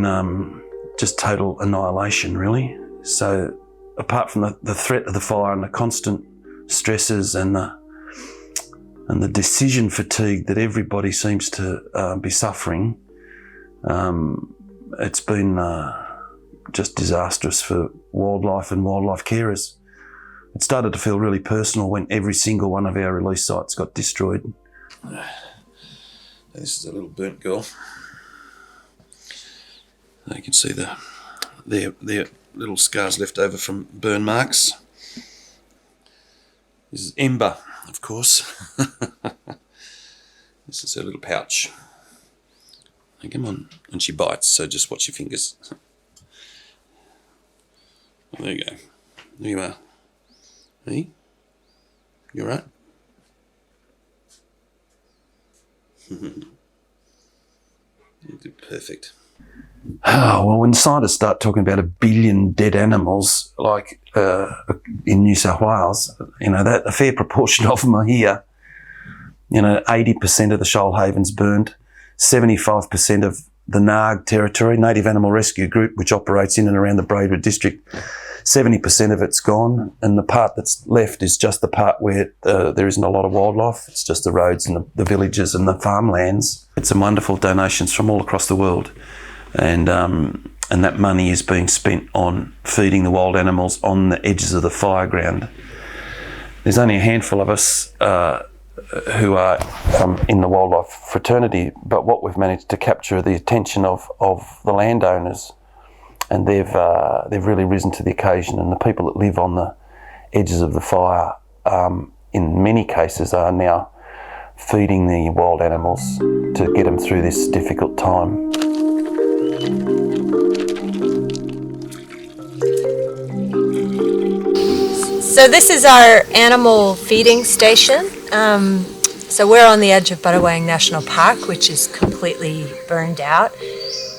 been just total annihilation, really. So apart from the threat of the fire and the constant stresses and the decision fatigue that everybody seems to be suffering, it's been just disastrous for wildlife and wildlife carers. It started to feel really personal when every single one of our release sites got destroyed. This is a little burnt girl. You can see their little scars left over from burn marks. This is Ember, of course. This is her little pouch. Hey, come on. And she bites, so just watch your fingers. There you go. There you are. Hey? You alright? Perfect. Oh, well, when scientists start talking about 1 billion dead animals, like in New South Wales, that a fair proportion of them are here. 80% of the shoal havens burned, 75% of the NARG territory, Native Animal Rescue Group, which operates in and around the Braidwood district, 70% of it's gone, and the part that's left is just the part where there isn't a lot of wildlife. It's just the roads and the villages and the farmlands. It's some wonderful donations from all across the world, and that money is being spent on feeding the wild animals on the edges of the fire ground. There's only a handful of us who are in the wildlife fraternity, but what we've managed to capture the attention of the landowners, and they've really risen to the occasion, and the people that live on the edges of the fire in many cases are now feeding the wild animals to get them through this difficult time. So this is our animal feeding station. So we're on the edge of Budawang National Park, which is completely burned out.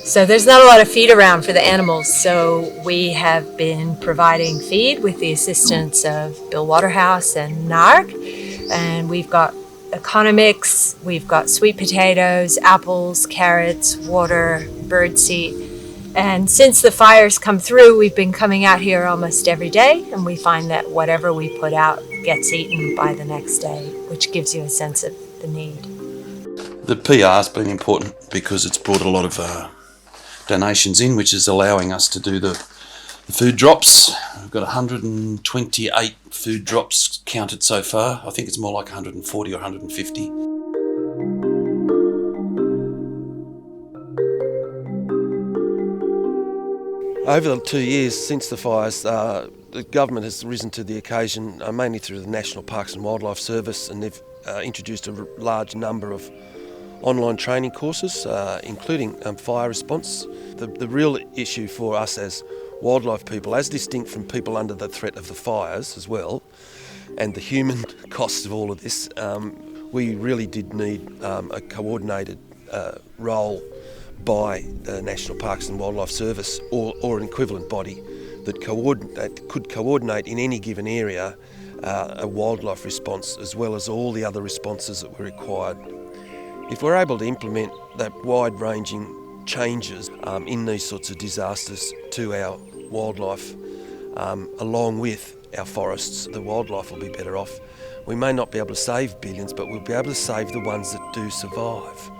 So there's not a lot of feed around for the animals. So we have been providing feed with the assistance of Bill Waterhouse and NARG. And we've got economics, we've got sweet potatoes, apples, carrots, water, birdseed. And since the fires come through, we've been coming out here almost every day, and we find that whatever we put out gets eaten by the next day, which gives you a sense of the need. The PR has been important because it's brought a lot of donations in, which is allowing us to do the food drops. We've got 128 food drops counted so far. I think it's more like 140 or 150. Over the 2 years since the fires, the government has risen to the occasion, mainly through the National Parks and Wildlife Service, and they've introduced a large number of online training courses, including fire response. The real issue for us as wildlife people, as distinct from people under the threat of the fires as well, and the human costs of all of this, we really did need a coordinated role by the National Parks and Wildlife Service or an equivalent body that could coordinate in any given area a wildlife response as well as all the other responses that were required. If we're able to implement that wide-ranging changes in these sorts of disasters to our wildlife, along with our forests, the wildlife will be better off. We may not be able to save billions, but we'll be able to save the ones that do survive.